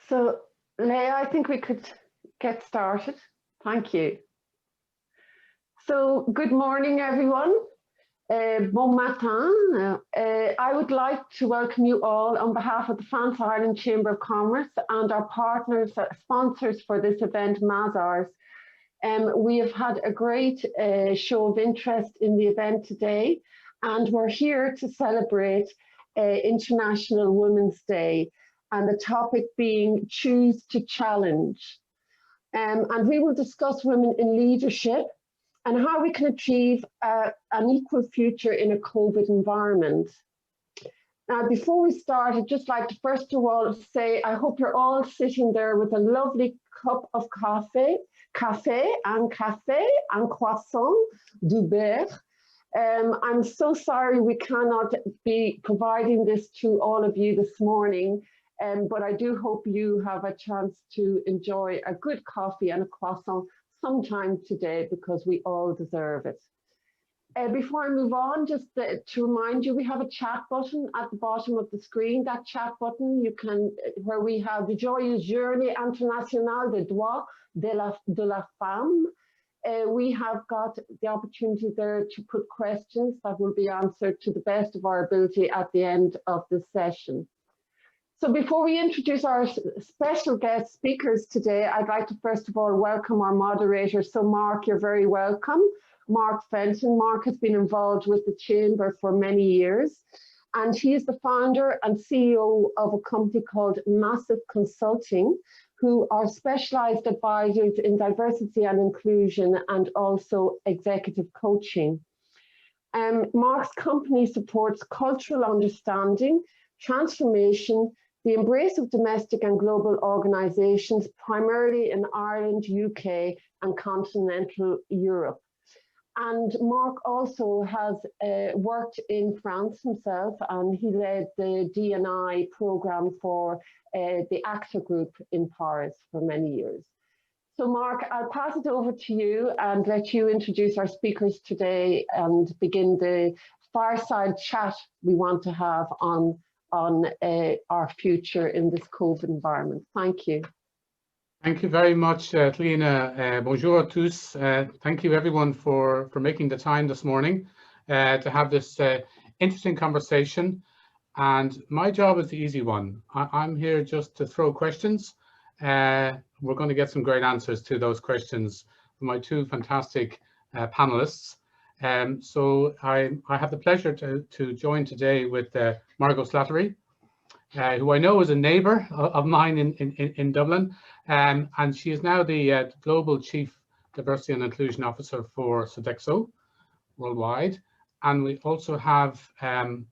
So, Leah, I think we could get started. Thank you. So, good morning, everyone. Bon matin. I would like to welcome you all on behalf of the France Ireland Chamber of Commerce and our partners, sponsors for this event, Mazars. We have had a great show of interest in the event today, and we're here to celebrate International Women's Day, and the topic being Choose to Challenge. And we will discuss women in leadership and how we can achieve an equal future in a COVID environment. Now, before we start, I'd just like to first of all say, I hope you're all sitting there with a lovely cup of coffee and croissant du beurre. I'm so sorry we cannot be providing this to all of you this morning, but I do hope you have a chance to enjoy a good coffee and a croissant sometime today, because we all deserve it. Before I move on, just to remind you, we have a chat button at the bottom of the screen. That chat button, where we have the Joyeuse Journée Internationale des Droits de la Femme. We have got the opportunity there to put questions that will be answered to the best of our ability at the end of the session. So before we introduce our special guest speakers today, I'd like to first of all welcome our moderator. So Mark, you're very welcome. Mark Fenton. Mark has been involved with the Chamber for many years, and he is the founder and CEO of a company called Massive Consulting, who are specialized advisors in diversity and inclusion and also executive coaching. Mark's company supports cultural understanding, transformation, the embrace of domestic and global organizations, primarily in Ireland, UK, and continental Europe. And Mark also has worked in France himself, and he led the D&I program for the AXA Group in Paris for many years. So Mark, I'll pass it over to you and let you introduce our speakers today and begin the fireside chat we want to have on our future in this COVID environment. Thank you. Thank you very much, Cliona. Bonjour à tous. Thank you everyone for making the time this morning to have this interesting conversation. And my job is the easy one. I'm here just to throw questions. We're going to get some great answers to those questions from my two fantastic panelists. So I have the pleasure to join today with Margot Slattery, who I know is a neighbour of mine in Dublin, and she is now the Global Chief Diversity and Inclusion Officer for Sodexo worldwide. And we also have from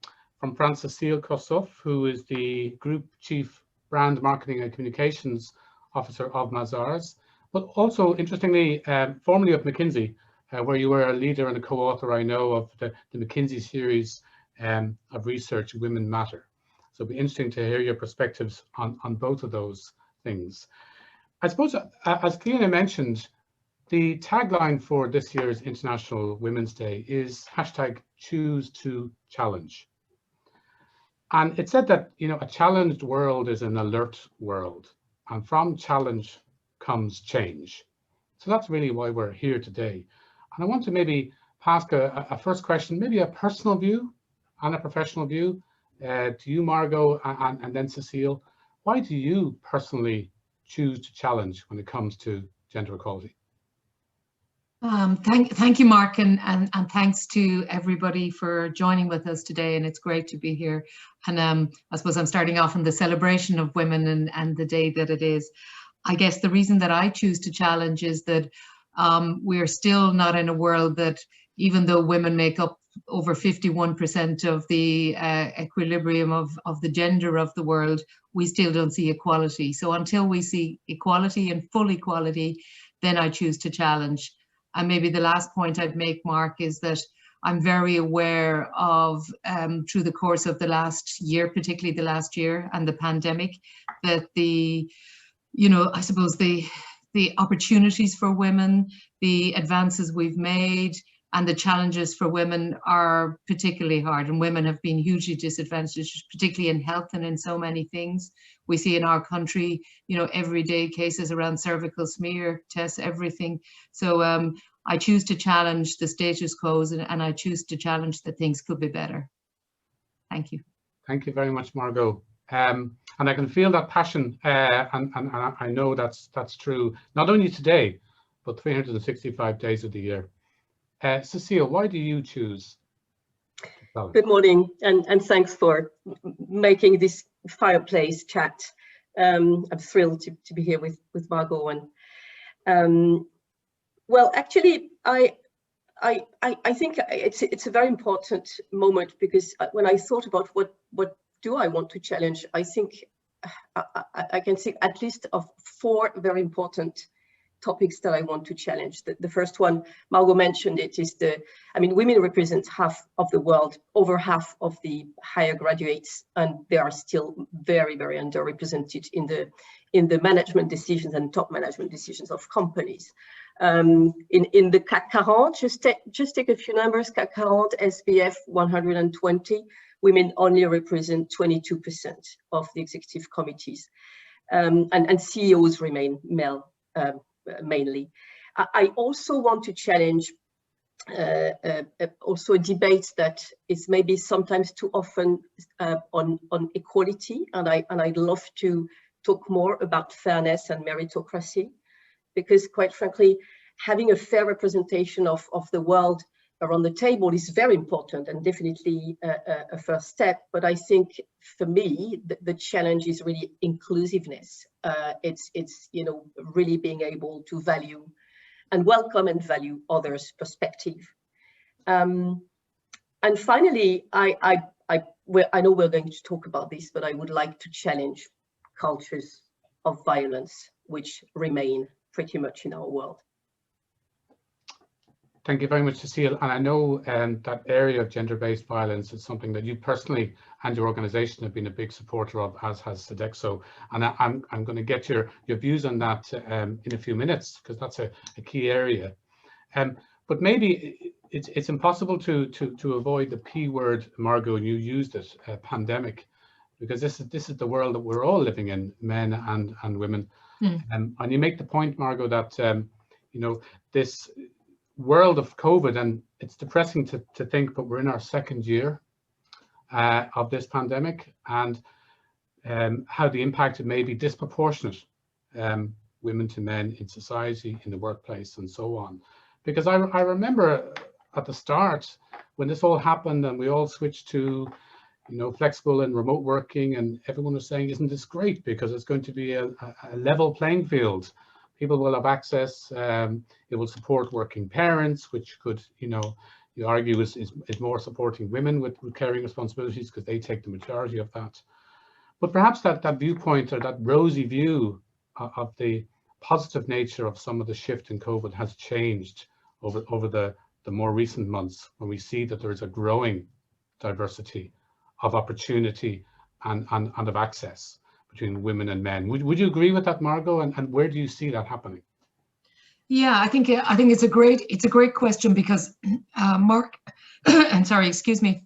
France, Cécile Kossoff, who is the Group Chief Brand Marketing and Communications Officer of Mazars, but also interestingly, formerly of McKinsey, where you were a leader and a co-author, I know, of the McKinsey series of research, Women Matter. So it'll be interesting to hear your perspectives on both of those things. I suppose, as Cliona mentioned, the tagline for this year's International Women's Day is #ChooseToChallenge. And it said that, you know, a challenged world is an alert world, and from challenge comes change. So that's really why we're here today. And I want to maybe ask a first question, maybe a personal view and a professional view to you, Margot, and then Cécile. Why do you personally choose to challenge when it comes to gender equality? Thank you, Mark, and thanks to everybody for joining with us today. And it's great to be here. And I suppose I'm starting off on the celebration of women and the day that it is. I guess the reason that I choose to challenge is that we're still not in a world that, even though women make up over 51% of the equilibrium of the gender of the world, we still don't see equality. So until we see equality and full equality, then I choose to challenge. And maybe the last point I'd make, Mark, is that I'm very aware of, through the course of the last year, particularly the last year and the pandemic, that I suppose the opportunities for women, the advances we've made, and the challenges for women are particularly hard, and women have been hugely disadvantaged, particularly in health and in so many things. We see in our country, you know, everyday cases around cervical smear tests, everything. So I choose to challenge the status quo, and I choose to challenge that things could be better. Thank you. Thank you very much, Margot. And I can feel that passion, and I know that's true, not only today, but 365 days of the year. Cécile, why do you choose? Good morning, and thanks for making this fireplace chat. I'm thrilled to be here with Margot. And well, actually, I think it's a very important moment, because when I thought about what do I want to challenge, I think I can think at least of 4 very important topics that I want to challenge. The first one, Margot mentioned it, is women represent half of the world, over half of the higher graduates, and they are still very, very underrepresented in the management decisions and top management decisions of companies. In the CAC 40, just take a few numbers. CAC 40, SBF 120, women only represent 22% of the executive committees, and CEOs remain male. Mainly. I also want to challenge also a debate that is maybe sometimes too often on equality, and I'd love to talk more about fairness and meritocracy, because quite frankly, having a fair representation of the world around the table is very important, and definitely a first step. But I think for me, the challenge is really inclusiveness. It's you know, really being able to value and welcome and value others' perspective. And finally, I know we're going to talk about this, but I would like to challenge cultures of violence which remain pretty much in our world. Thank you very much, Cécile. And I know that area of gender-based violence is something that you personally and your organisation have been a big supporter of, as has Sodexo. And I'm going to get your views on that in a few minutes, because that's a key area. But maybe it's impossible to avoid the P word, Margot, and you used it, pandemic, because this is the world that we're all living in, men and women. And you make the point, Margot, that you know, this world of COVID, and it's depressing to think, but we're in our 2nd year of this pandemic, and how the impact may be disproportionate, women to men in society, in the workplace, and so on. Because I remember at the start when this all happened and we all switched to, you know, flexible and remote working, and everyone was saying, isn't this great, because it's going to be a level playing field. People will have access, it will support working parents, which could, you know, you argue is more supporting women with caring responsibilities, because they take the majority of that. But perhaps that viewpoint, or that rosy view of the positive nature of some of the shift in COVID has changed over the more recent months, when we see that there is a growing diversity of opportunity and of access between women and men. Would you agree with that, Margot? And where do you see that happening? Yeah, I think it's a great question, because Mark, and sorry, excuse me,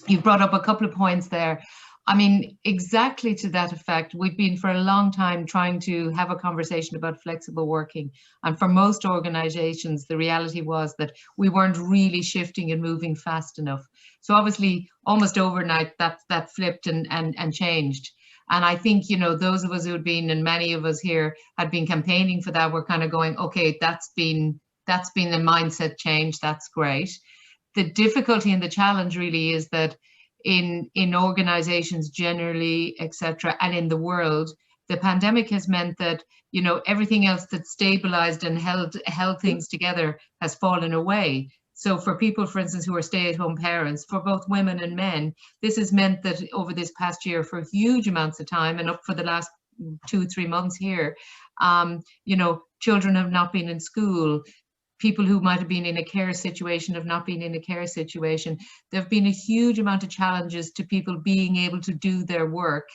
you've brought up a couple of points there. I mean, exactly to that effect, we've been for a long time trying to have a conversation about flexible working. And for most organizations, the reality was that we weren't really shifting and moving fast enough. So obviously, almost overnight, that flipped and changed. And I think, you know, those of us who had been, and many of us here had been campaigning for that, we're kind of going, okay, that's been the mindset change. That's great. The difficulty and the challenge really is that in organizations generally, etc., and in the world, the pandemic has meant that, you know, everything else that stabilized and held things together has fallen away. So for people, for instance, who are stay-at-home parents, for both women and men, this has meant that over this past year, for huge amounts of time, and up for the last 2-3 months here, you know, children have not been in school. People who might have been in a care situation have not been in a care situation. There have been a huge amount of challenges to people being able to do their work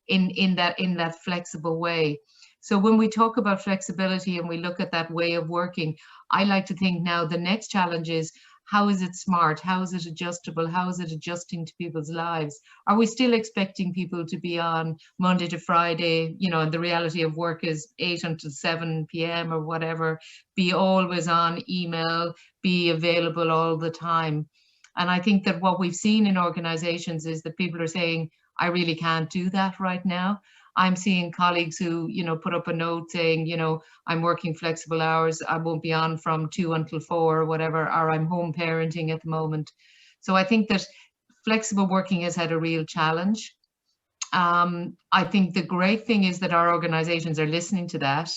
in that flexible way. So when we talk about flexibility and we look at that way of working, I like to think now the next challenge is, how is it smart? How is it adjustable? How is it adjusting to people's lives? Are we still expecting people to be on Monday to Friday, you know, and the reality of work is 8 until 7 p.m. or whatever, be always on email, be available all the time? And I think that what we've seen in organizations is that people are saying, I really can't do that right now. I'm seeing colleagues who, you know, put up a note saying, you know, I'm working flexible hours, I won't be on from 2 until 4 or whatever, or I'm home parenting at the moment. So I think that flexible working has had a real challenge. I think the great thing is that our organizations are listening to that.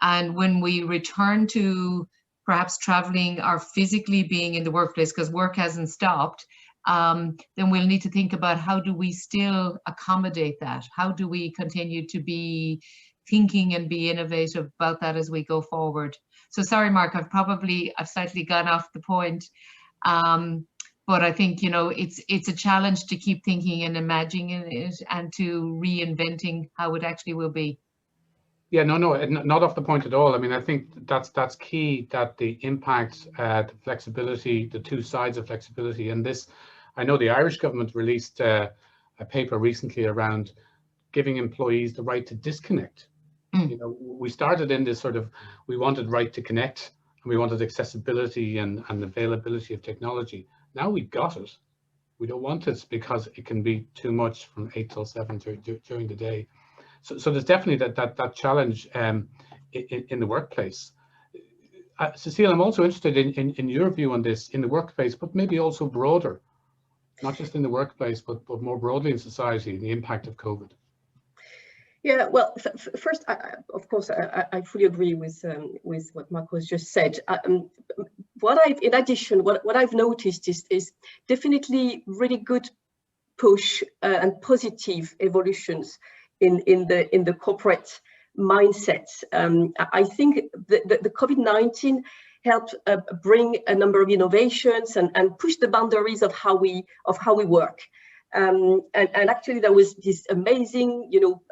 And when we return to perhaps traveling or physically being in the workplace, because work hasn't stopped, then we'll need to think about how do we still accommodate that? How do we continue to be thinking and be innovative about that as we go forward? So sorry, Mark, I've slightly gone off the point. But I think, you know, it's a challenge to keep thinking and imagining it and to reinventing how it actually will be. Yeah, no, not off the point at all. I mean, I think that's key, that the impact, the flexibility, the two sides of flexibility. And this, I know the Irish government released a paper recently around giving employees the right to disconnect. You know, we started in this sort of, we wanted right to connect and we wanted accessibility and availability of technology. Now we've got it. We don't want it because it can be too much from 8 till 7 during the day. So there's definitely that challenge in the workplace. Cécile, I'm also interested in your view on this in the workplace, but maybe also broader, not just in the workplace, but more broadly in society, the impact of COVID. Yeah, well, first, of course, I fully agree with what Margot has just said. In addition, what I've noticed is definitely really good push and positive evolutions in the corporate mindset. I think the COVID-19 helped bring a number of innovations and push the boundaries of how we work. And actually, there was this amazing, you know,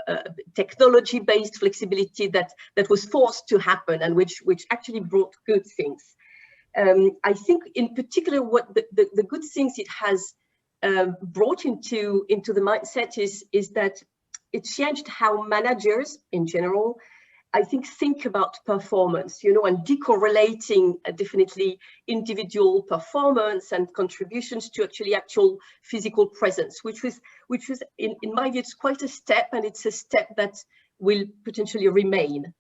technology-based flexibility that was forced to happen, and which actually brought good things. I think, in particular, what the good things it has brought into the mindset is that it changed how managers, in general, I think about performance, you know, and decorrelating definitely individual performance and contributions to actual physical presence, which was in my view, it's quite a step, and it's a step that will potentially remain.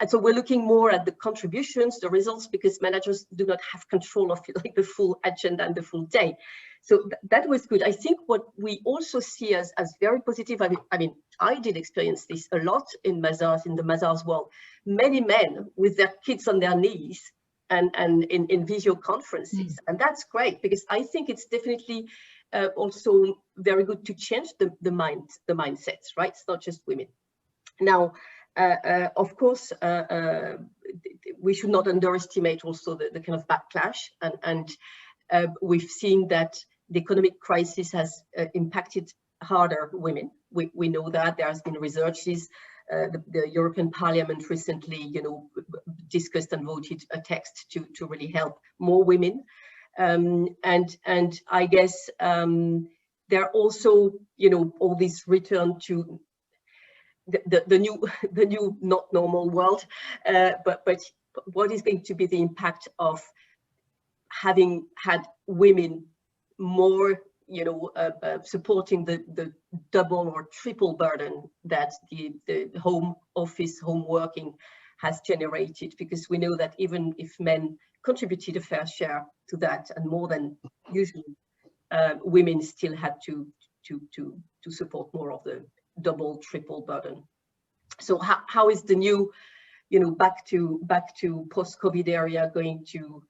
And so we're looking more at the contributions, the results, because managers do not have control of like the full agenda and the full day. So that was good. I think what we also see as very positive, I mean, I did experience this a lot in Mazars, in the Mazars world. Many men with their kids on their knees and in video conferences. And that's great, because I think it's definitely also very good to change the mindsets, right? It's not just women. Now, of course, we should not underestimate also the kind of backlash, and we've seen that the economic crisis has impacted harder women. We know that there has been researches. The European Parliament recently, you know, discussed and voted a text to really help more women, and I guess there are also, you know, all this return to the new not normal world, but what is going to be the impact of having had women more, you know, supporting the double or triple burden that the home office, home working has generated? Because we know that even if men contributed a fair share to that, and more than usually, women still had to support more of the double, triple burden. So how is the new, you know, back to post-COVID area going to,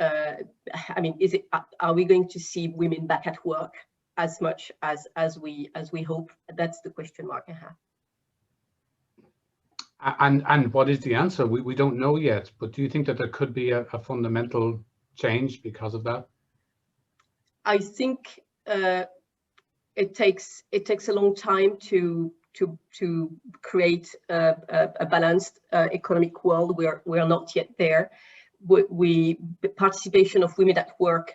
I mean, are we going to see women back at work as much as we hope? That's the question mark I have. And what is the answer? We don't know yet, but do you think that there could be a fundamental change because of that? I think it takes a long time to create a balanced economic world. We are not yet there. participation of women at work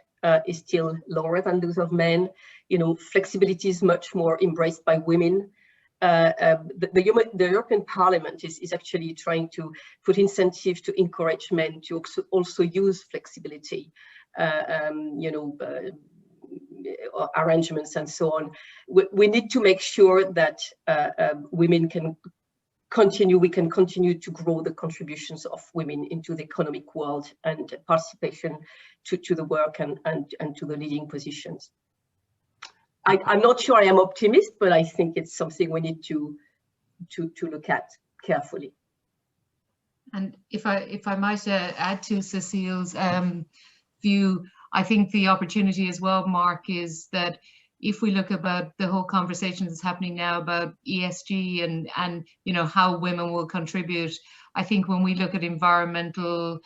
is still lower than those of men. You know, flexibility is much more embraced by women. The European Parliament is actually trying to put incentives to encourage men to also use flexibility, you know, arrangements and so on. We need to make sure that women can continue, we can continue to grow the contributions of women into the economic world and participation to the work and to the leading positions. I'm not sure I am optimist, but I think it's something we need to look at carefully. And if I might add to Cecile's view, I think the opportunity as well, Mark, is that if we look about the whole conversation that's happening now about ESG and you know how women will contribute, I think when we look at environmental,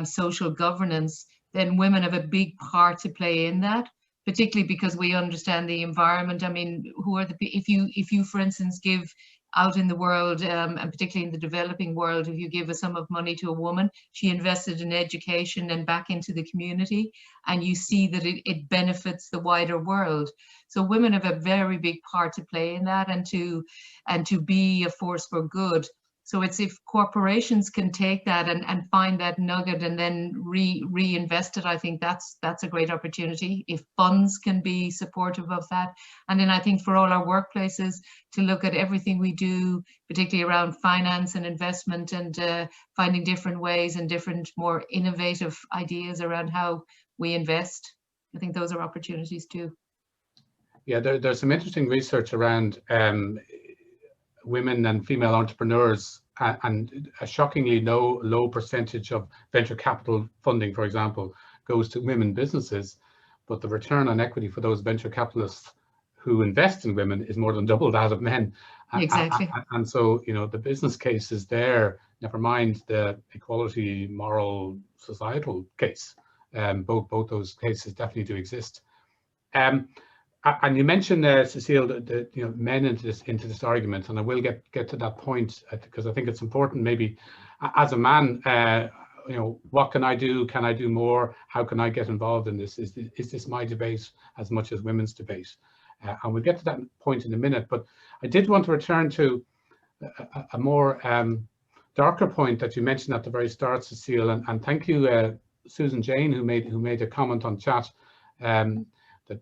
social governance, then women have a big part to play in that, particularly because we understand the environment. I mean, who are the, if you for instance give out in the world, and particularly in the developing world, if you give a sum of money to a woman, she invested in education and back into the community, and you see that it benefits the wider world. So women have a very big part to play in that, and to be a force for good. So it's if corporations can take that and find that nugget and then reinvest it, I think that's a great opportunity. If funds can be supportive of that. And then I think for all our workplaces to look at everything we do, particularly around finance and investment, and finding different ways and different more innovative ideas around how we invest. I think those are opportunities too. Yeah, there's some interesting research around women and female entrepreneurs, and a shockingly low percentage of venture capital funding, for example, goes to women businesses, but the return on equity for those venture capitalists who invest in women is more than double that of men. Exactly. And so, you know, the business case is there, never mind the equality, moral, societal case. Both those cases definitely do exist. And you mentioned, Cecile, that you know, men into this argument, and I will get to that point because I think it's important. Maybe as a man, you know, what can I do? Can I do more? How can I get involved in this? Is this my debate as much as women's debate? And we'll get to that point in a minute. But I did want to return to a more darker point that you mentioned at the very start, Cecile, and thank you, Susan Jane, who made a comment on chat.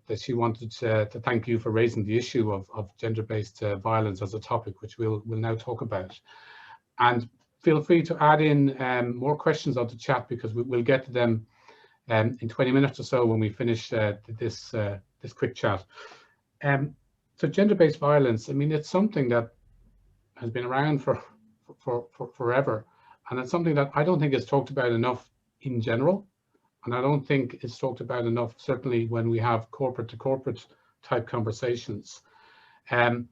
That she wanted to thank you for raising the issue of gender-based violence as a topic, which we'll now talk about. And feel free to add in more questions on the chat, because we'll get to them in 20 minutes or so when we finish this quick chat. So gender-based violence, I mean, it's something that has been around for forever, and it's something that I don't think is talked about enough in general. And I don't think it's talked about enough, certainly when we have corporate to corporate type conversations. And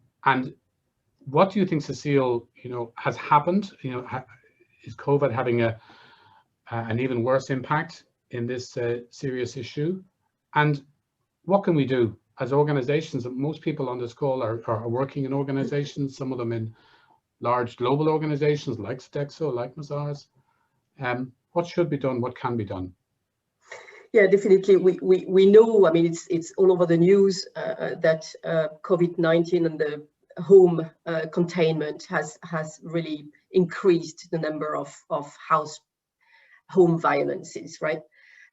what do you think, Cecile, you know, has happened? You know, is COVID having an even worse impact in this serious issue? And what can we do as organizations? Most people on this call are working in organizations, some of them in large global organizations like Sodexo, like Mazars. What should be done? What can be done? Yeah, definitely. We know, I mean, it's all over the news that COVID-19 and the home containment has really increased the number of home violences, right?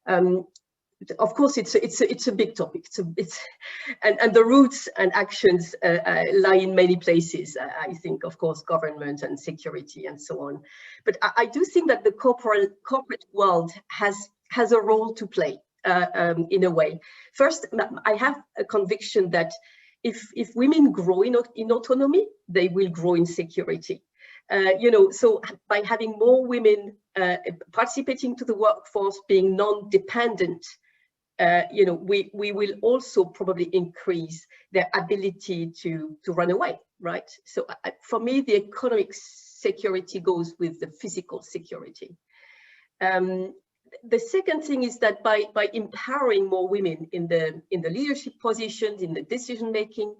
Of course, it's a big topic. And the roots and actions lie in many places. I think, of course, government and security and so on. But I do think that the corporate world has a role to play in a way. First, I have a conviction that if women grow in autonomy, they will grow in security. You know, so by having more women participating to the workforce, being non-dependent, you know, we will also probably increase their ability to run away, right? So for me, the economic security goes with the physical security. The second thing is that by empowering more women in the leadership positions, in the decision making,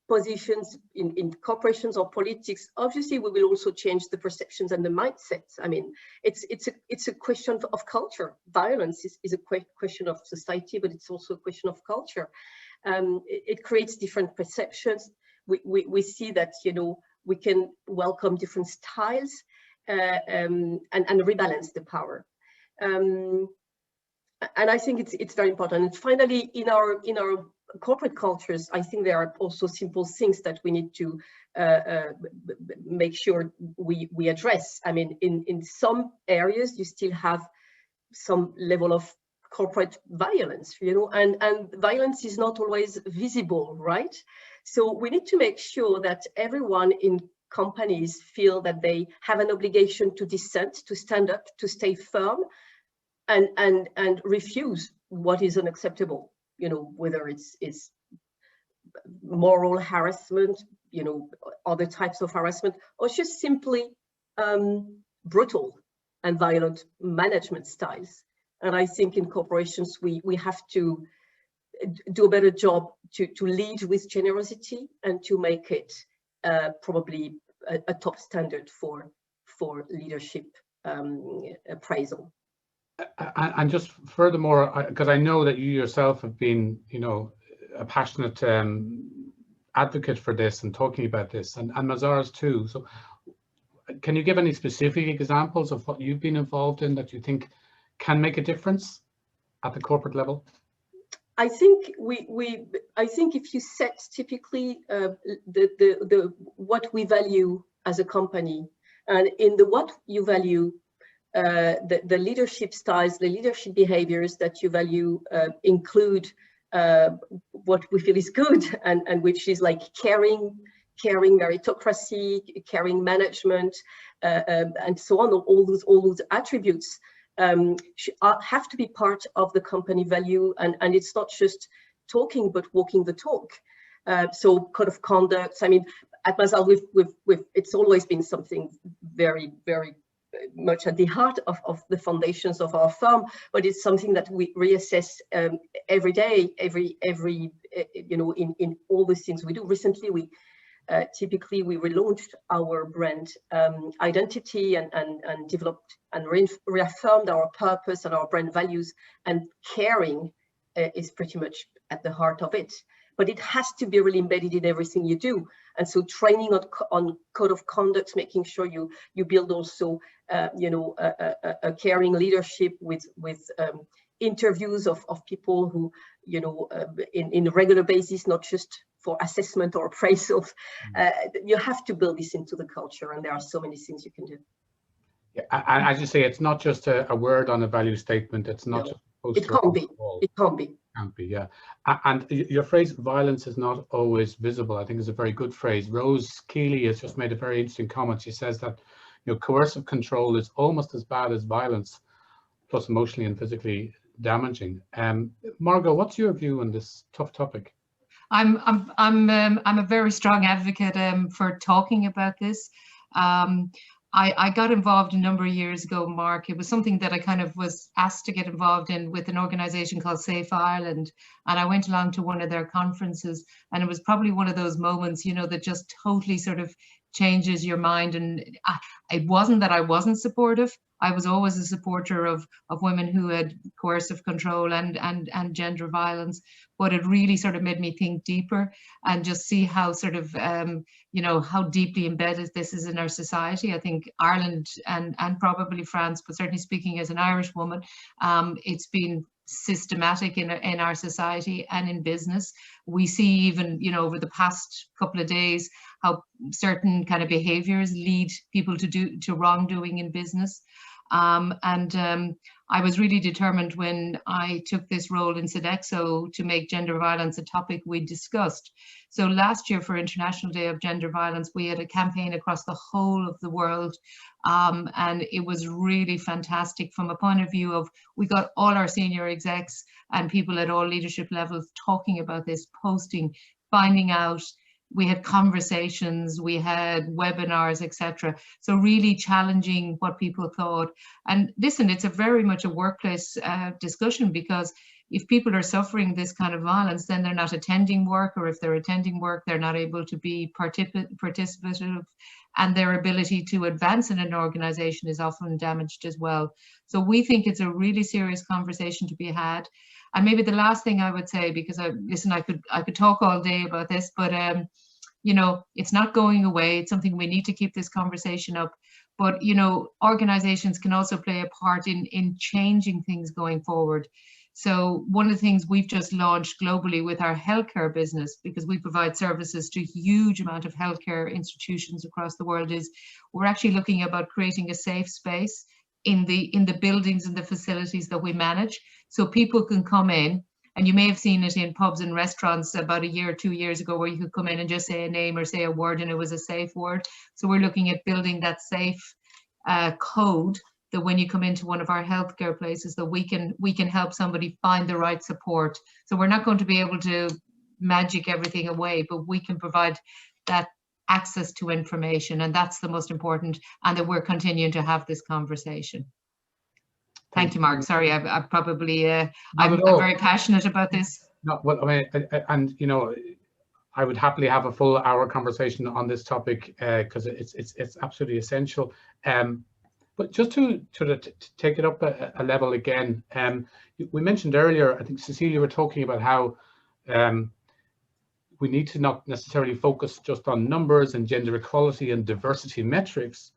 positions in corporations or politics, obviously we will also change the perceptions and the mindsets. I mean, it's a question of culture. Violence is a question of society, but it's also a question of culture. It creates different perceptions. We see that, you know, we can welcome different styles and rebalance the power. And I think it's very important. And finally, in our corporate cultures, I think there are also simple things that we need to make sure we address. I mean, in some areas, you still have some level of corporate violence, you know, and violence is not always visible, right? So we need to make sure that everyone in companies feel that they have an obligation to dissent, to stand up, to stay firm, and refuse what is unacceptable, you know, whether it's moral harassment, you know, other types of harassment, or just simply brutal and violent management styles. And I think in corporations, we have to do a better job to lead with generosity and to make it probably a top standard for leadership appraisal. And just furthermore, because I know that you yourself have been, you know, a passionate advocate for this and talking about this, and Mazars too. So can you give any specific examples of what you've been involved in that you think can make a difference at the corporate level? I think I think if you set typically the what we value as a company, and in the what you value, the leadership styles, the leadership behaviors that you value include what we feel is good, and which is like caring meritocracy, caring management, and so on. All those attributes have to be part of the company value, and it's not just talking but walking the talk. So code of conduct. I mean, at Mazars, it's always been something very, very much at the heart of the foundations of our firm, but it's something that we reassess every day, every you know, in all the things we do. Recently, we relaunched our brand identity and developed and reaffirmed our purpose and our brand values, and caring is pretty much at the heart of it. But it has to be really embedded in everything you do. And so training on code of conduct, making sure you build also you know, a caring leadership with interviews of people who, you know, in a regular basis, not just for assessment or appraisals. You have to build this into the culture, and there are so many things you can do. Yeah, and as you say, it's not just a word on a value statement. It's not just a poster. It can't be. It can't be. Can't be, yeah. And your phrase, violence is not always visible, I think is a very good phrase. Rose Keeley has just made a very interesting comment. She says that, you know, coercive control is almost as bad as violence, plus emotionally and physically damaging. Margot, what's your view on this tough topic? I'm a very strong advocate for talking about this. I got involved a number of years ago, Mark. It was something that I kind of was asked to get involved in with an organization called Safe Ireland. And I went along to one of their conferences, and it was probably one of those moments, you know, that just totally sort of changes your mind. And it wasn't that I wasn't supportive. I was always a supporter of women who had coercive control and gender violence, but it really sort of made me think deeper and just see how sort of, you know, how deeply embedded this is in our society. I think Ireland and probably France, but certainly speaking as an Irish woman, it's been systematic in our society and in business. We see even, you know, over the past couple of days, how certain kind of behaviors lead people to wrongdoing in business. I was really determined when I took this role in Sodexo to make gender violence a topic we discussed. So last year for International Day of Gender Violence, we had a campaign across the whole of the world. And it was really fantastic from a point of view of, we got all our senior execs and people at all leadership levels talking about this, posting, finding out. We had conversations, we had webinars, etc. So really challenging what people thought. And listen, it's a very much a workplace discussion, because if people are suffering this kind of violence, then they're not attending work, or if they're attending work, they're not able to be participative, and their ability to advance in an organization is often damaged as well. So we think it's a really serious conversation to be had. And maybe the last thing I would say, because I could talk all day about this, but you know, it's not going away. It's something we need to keep this conversation up. But you know, organizations can also play a part in changing things going forward. So one of the things we've just launched globally with our healthcare business, because we provide services to a huge amount of healthcare institutions across the world, is we're actually looking about creating a safe space in the buildings and the facilities that we manage, so people can come in. And you may have seen it in pubs and restaurants about a year or 2 years ago, where you could come in and just say a name or say a word and it was a safe word. So we're looking at building that safe code, that when you come into one of our healthcare places, that we can help somebody find the right support. So we're not going to be able to magic everything away, but we can provide that access to information, and that's the most important, and that we're continuing to have this conversation. Thank you, Mark. Sorry, I've probably, I'm very passionate about this. No, well, I mean, and you know, I would happily have a full hour conversation on this topic because it's absolutely essential. But just to take it up a level again, we mentioned earlier, I think Cecilia were talking about how we need to not necessarily focus just on numbers and gender equality and diversity metrics,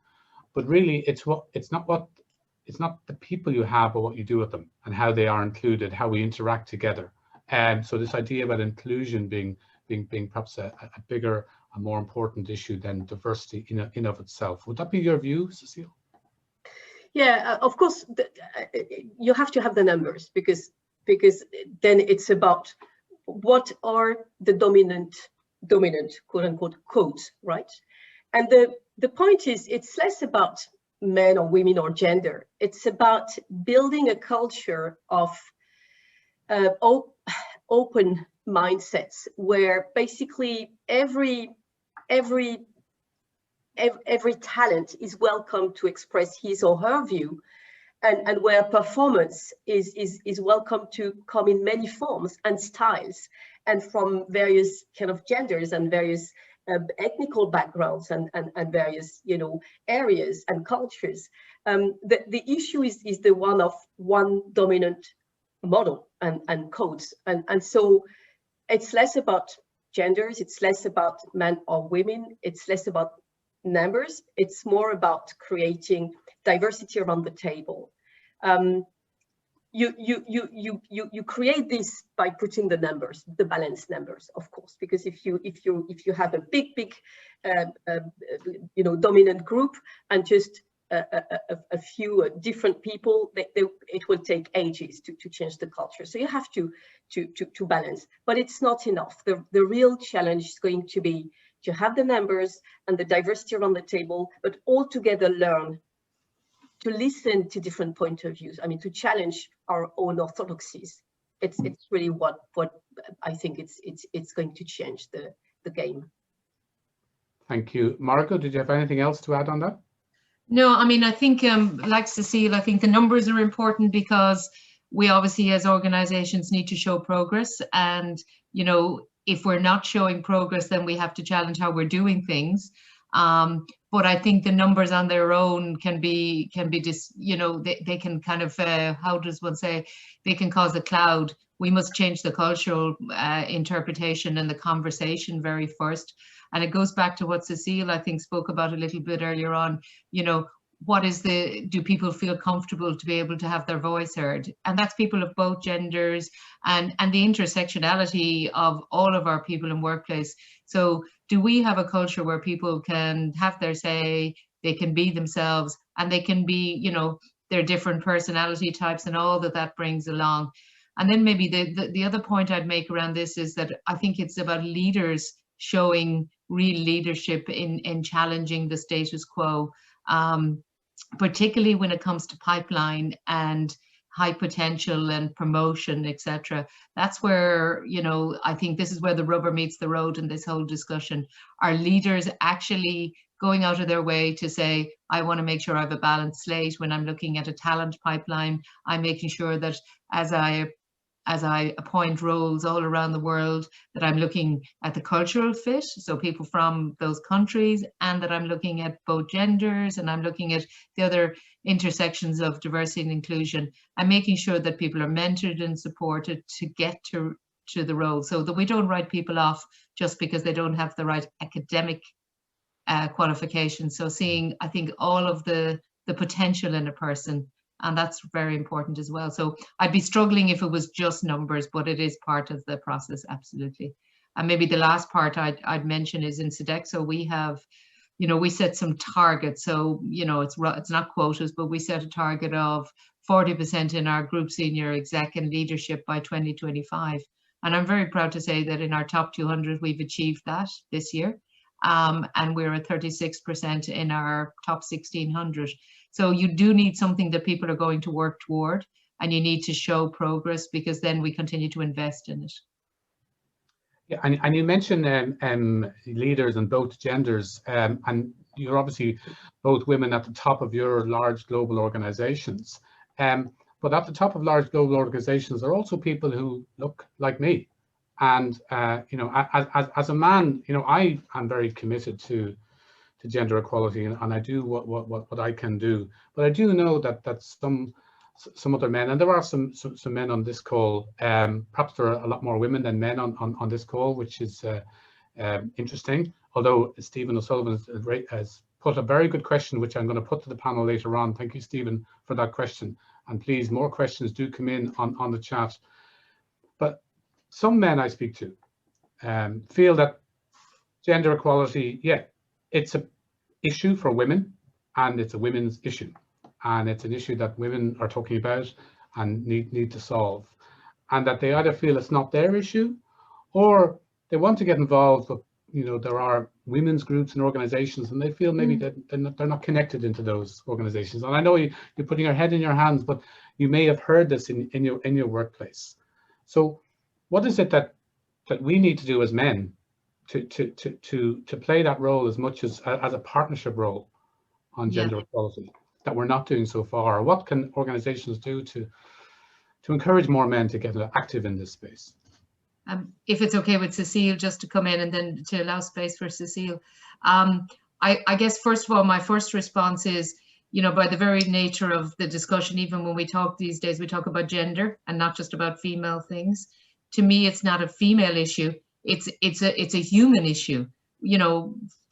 but really it's not the people you have, or what you do with them and how they are included, how we interact together. So this idea about inclusion being perhaps a bigger, a more important issue than diversity in of itself. Would that be your view, Cecile? Yeah, of course, you have to have the numbers, because then it's about what are the dominant quote unquote codes, right? And the point is, it's less about men or women or gender. It's about building a culture of open mindsets, where basically every talent is welcome to express his or her view, and where performance is welcome to come in many forms and styles, and from various kind of genders and various ethnical backgrounds and various, you know, areas and cultures. The issue is the one of one dominant model and codes, and so it's less about genders, it's less about men or women, it's less about numbers, it's more about creating diversity around the table. You create this by putting the numbers, the balanced numbers, of course, because if you have a big you know, dominant group and just a few different people, it will take ages to change the culture. So you have to balance, but it's not enough. The real challenge is going to be to have the numbers and the diversity around the table, but all together learn to listen to different point of views. I mean, to challenge our own orthodoxies. It's really what I think it's going to change the game. Thank you. Margot, did you have anything else to add on that? No, I mean, I think like Cecile, I think the numbers are important, because we obviously as organizations need to show progress, and you know, if we're not showing progress, then we have to challenge how we're doing things. But I think the numbers on their own can be just, you know, they can kind of, how does one say, they can cause a cloud. We must change the cultural interpretation and the conversation very first. And it goes back to what Cecile, I think, spoke about a little bit earlier on. You know, do people feel comfortable to be able to have their voice heard? And that's people of both genders, and the intersectionality of all of our people in workplace. So do we have a culture where people can have their say, they can be themselves, and they can be, you know, their different personality types and all that brings along? And then maybe the other point I'd make around this is that I think it's about leaders showing real leadership in challenging the status quo, particularly when it comes to pipeline and high potential and promotion, etc. That's where, you know, I think this is where the rubber meets the road in this whole discussion. Are leaders actually going out of their way to say, I want to make sure I have a balanced slate when I'm looking at a talent pipeline? I'm making sure that as I as I appoint roles all around the world, that I'm looking at the cultural fit, so people from those countries, and that I'm looking at both genders, and I'm looking at the other intersections of diversity and inclusion. I'm making sure that people are mentored and supported to get to the role, so that we don't write people off just because they don't have the right academic qualifications. So seeing, I think, all of the potential in a person, and that's very important as well. So I'd be struggling if it was just numbers, but it is part of the process, absolutely. And maybe the last part I'd mention is in Sodexo, we have, we set some targets. So, it's not quotas, but we set a target of 40% in our group senior exec and leadership by 2025. And I'm very proud to say that in our top 200, we've achieved that this year. And we're at 36% in our top 1600. So you do need something that people are going to work toward, and you need to show progress, because then we continue to invest in it. Yeah, and you mentioned leaders in both genders, and you're obviously both women at the top of your large global organizations. But at the top of large global organizations are also people who look like me. And, as a man, I am very committed to gender equality, and I do what I can do. But I do know that some other men, and there are some men on this call, perhaps there are a lot more women than men on this call, which is interesting. Although Stephen O'Sullivan has put a very good question, which I'm going to put to the panel later on. Thank you, Stephen, for that question. And please, more questions do come in on the chat. But some men I speak to feel that gender equality, yeah, it's an issue for women, and it's a women's issue, and it's an issue that women are talking about and need to solve, and that they either feel it's not their issue, or they want to get involved, but there are women's groups and organizations, and they feel maybe that they're not connected into those organizations. And I know you're putting your head in your hands, but you may have heard this in your workplace. So what is it that we need to do as men to play that role as much as a partnership role on gender equality that we're not doing so far? Or what can organizations do to encourage more men to get active in this space? If it's okay with Cécile, just to come in and then to allow space for Cécile. I guess, first of all, my first response is, by the very nature of the discussion, even when we talk these days, we talk about gender and not just about female things. To me, it's not a female issue. It's a human issue.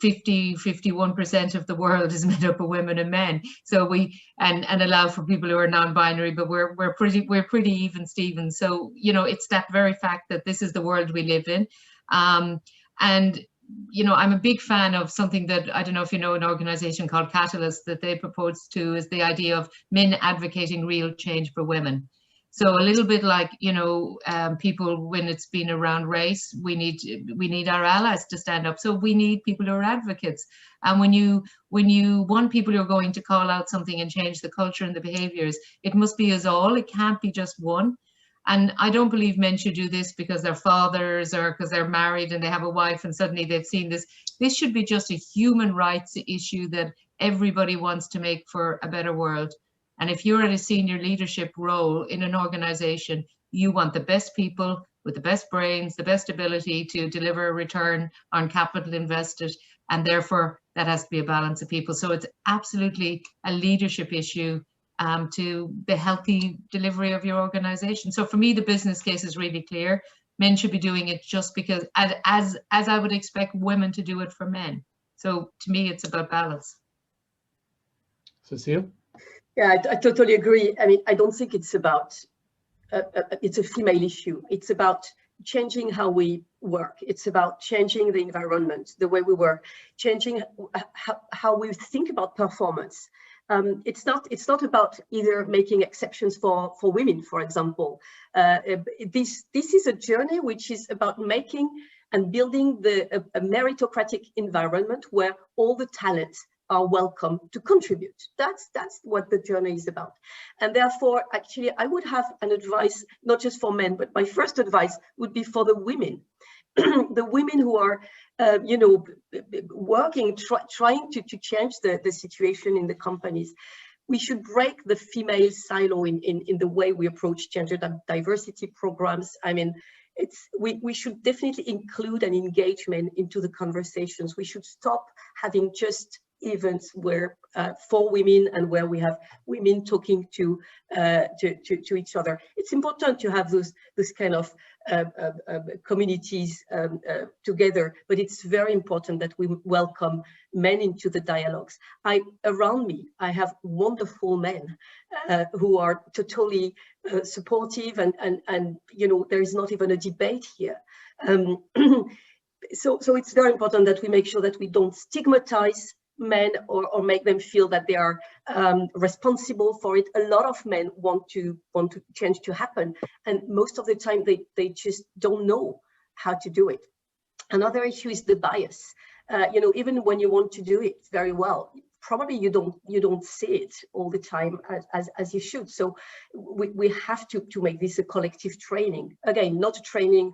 51% of the world is made up of women and men. So and allow for people who are non-binary, but we're pretty even, Stephen. So it's that very fact that this is the world we live in. And I'm a big fan of something that, I don't know if you know, an organization called Catalyst, that they propose to, is the idea of men advocating real change for women. So a little bit like, people, when it's been around race, we need our allies to stand up. So we need people who are advocates. And when you want people who are going to call out something and change the culture and the behaviors, it must be us all. It can't be just one. And I don't believe men should do this because they're fathers or because they're married and they have a wife and suddenly they've seen this. This should be just a human rights issue that everybody wants to make for a better world. And if you're at a senior leadership role in an organization, you want the best people with the best brains, the best ability to deliver a return on capital invested. And therefore, that has to be a balance of people. So it's absolutely a leadership issue to the healthy delivery of your organization. So for me, the business case is really clear. Men should be doing it just because, as I would expect women to do it for men. So to me, it's about balance. Cécile? Yeah, I totally agree. I mean, I don't think it's about, it's a female issue. It's about changing how we work. It's about changing the environment, the way we work, changing how we think about performance. It's not about either making exceptions for women, for example. This is a journey which is about making and building a meritocratic environment where all the talents are welcome to contribute. That's what the journey is about. And therefore, actually, I would have an advice, not just for men, but my first advice would be for the women. The women who are, working, trying to change the situation in the companies. we should break the female silo in the way we approach gender diversity programs. I mean, we should definitely include an engagement into the conversations. We should stop having just events where for women and where we have women talking to each other. It's important to have those kind of communities together, but it's very important that we welcome men into the dialogues. Around me, I have wonderful men who are totally supportive, and you know, there is not even a debate here. So it's very important that we make sure that we don't stigmatize men or make them feel that they are responsible for it. A lot of men want to change to happen, and most of the time they just don't know how to do it. Another issue is the bias. You know, even when you want to do it very well, probably you don't see it all the time as you should. So we have to make this a collective training. Again, not a training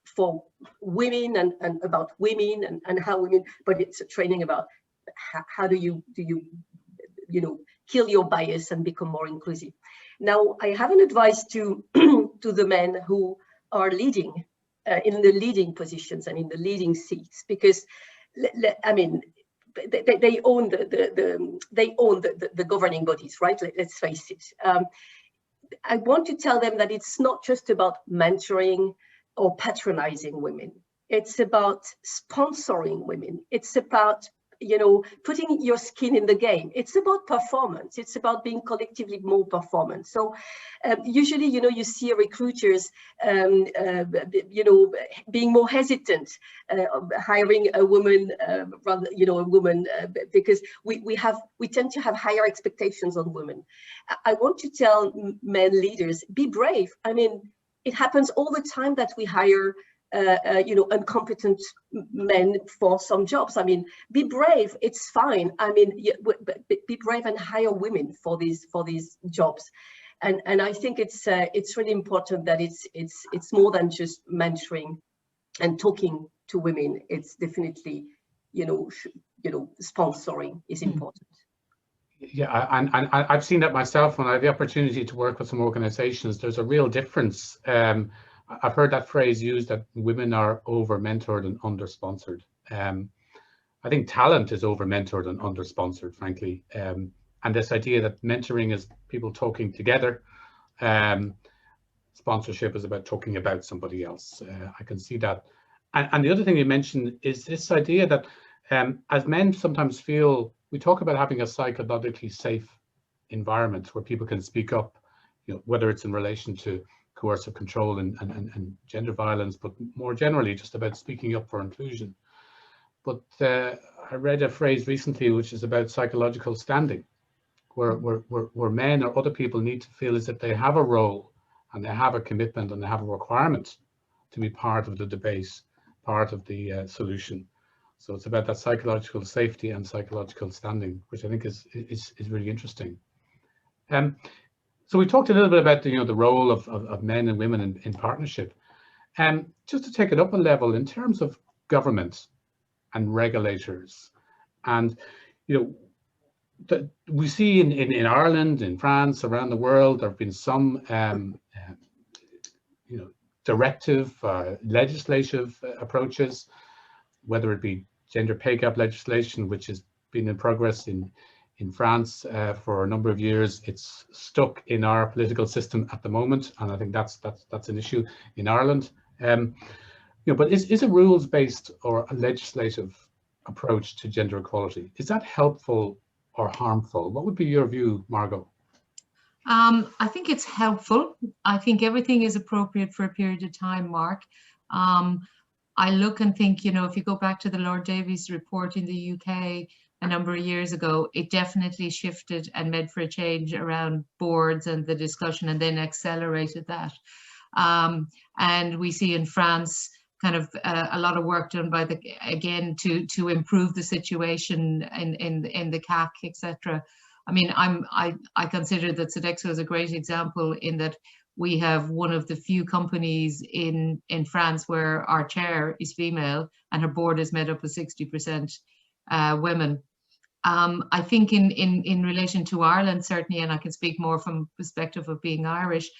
for women and about women and how women, but it's a training about how do you know, kill your bias and become more inclusive. Now, I have an advice to to the men who are leading in the leading positions and in the leading seats, because I mean, they own the governing bodies, right? Let's face it. I want to tell them that it's not just about mentoring or patronizing women. It's about sponsoring women. It's about, you know, putting your skin in the game. It's about performance. It's about being collectively more performant. So usually, you know, you see recruiters, you know, being more hesitant, hiring a woman, rather, you know, a woman, because we tend to have higher expectations on women. I want to tell men leaders, be brave. I mean, it happens all the time that we hire you know, incompetent men for some jobs. I mean, be brave. It's fine. I mean, be brave and hire women for these jobs. And I think it's really important that it's more than just mentoring and talking to women. It's definitely, you know, sponsoring is important. Yeah, and I've seen that myself when I have the opportunity to work with some organizations. There's a real difference. I've heard that phrase used, that women are over-mentored and under-sponsored. I think talent is over-mentored and under-sponsored, frankly. And this idea that mentoring is people talking together, sponsorship is about talking about somebody else. I can see that. And the other thing you mentioned is this idea that as men sometimes feel, we talk about having a psychologically safe environment where people can speak up, you know, whether it's in relation to coercive control and gender violence, but more generally just about speaking up for inclusion. But I read a phrase recently which is about psychological standing, where men or other people need to feel as if they have a role and they have a commitment and they have a requirement to be part of the debate, part of the solution. So it's about that psychological safety and psychological standing, which I think is really interesting. So we talked a little bit about the role of men and women in partnership. Just to take it up a level in terms of government and regulators, and we see in Ireland, in France, around the world, there have been some directive legislative approaches, whether it be gender pay gap legislation, which has been in progress in France for a number of years. It's stuck in our political system at the moment, and I think that's an issue in Ireland. But is a rules-based or a legislative approach to gender equality, is that helpful or harmful? What would be your view, Margot? I think it's helpful. I think everything is appropriate for a period of time, Mark. I look and think, if you go back to the Lord Davies report in the UK a number of years ago, it definitely shifted and made for a change around boards and the discussion, and then accelerated that. And we see in France kind of a lot of work done by to improve the situation in the CAC, etc. I mean, I consider that Sodexo is a great example in that we have one of the few companies in France where our chair is female and her board is made up of 60% women. I think in relation to Ireland, certainly, and I can speak more from perspective of being Irish,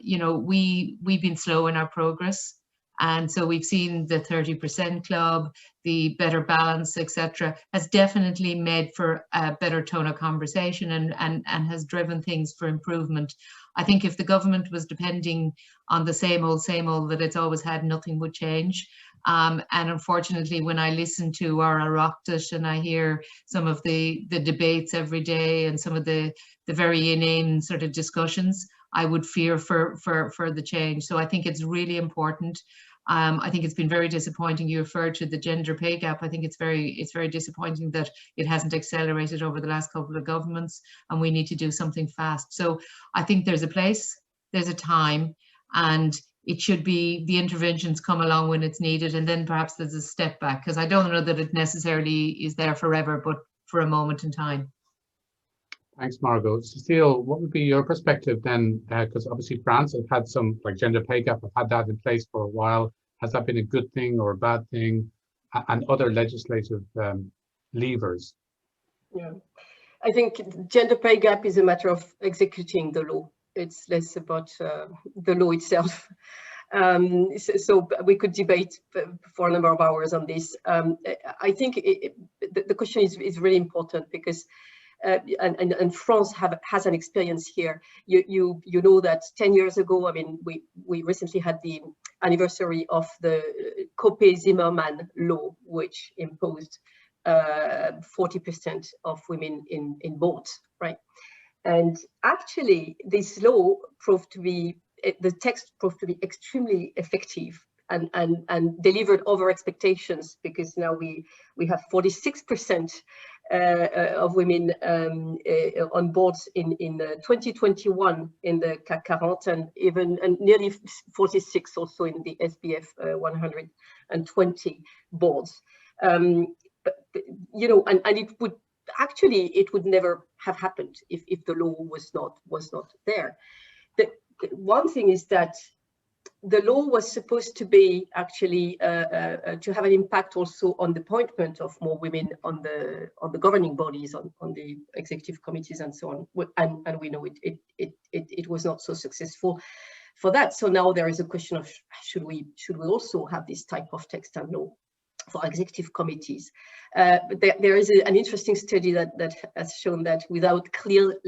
you know, we've been slow in our progress. And so we've seen the 30% club, the better balance, etc., has definitely made for a better tone of conversation and has driven things for improvement. I think if the government was depending on the same old that it's always had, nothing would change. And unfortunately, when I listen to our Oireachtas and I hear some of the debates every day and some of the very inane sort of discussions, I would fear for the change. So I think it's really important. I think it's been very disappointing. You referred to the gender pay gap. I think it's very disappointing that it hasn't accelerated over the last couple of governments, and we need to do something fast. So I think there's a place, there's a time, and it should be the interventions come along when it's needed, and then perhaps there's a step back, because I don't know that it necessarily is there forever, but for a moment in time. Thanks, Margot. Cécile, what would be your perspective then? Because obviously France has had some, like gender pay gap, have had that in place for a while. Has that been a good thing or a bad thing? And other legislative levers? Yeah, I think gender pay gap is a matter of executing the law. It's less about the law itself. So we could debate for a number of hours on this. I think the question is really important because and France has an experience here. You know that 10 years ago, I mean, we recently had the anniversary of the Copé-Zimmermann law, which imposed 40% of women in boards, right? And actually, this law proved to be, the text proved to be extremely effective and delivered over expectations, because now we have 46% of women on boards in 2021 in the CAC 40, and nearly 46 also in the SBF 120 boards. But you know, and it would actually, it would never have happened if the law was not there. The one thing is that the law was supposed to be actually to have an impact also on the appointment of more women on the governing bodies, on the executive committees and so on. And we know it was not so successful for that. So now there is a question of should we also have this type of text and law for executive committees? But there is an interesting study that has shown that without clear,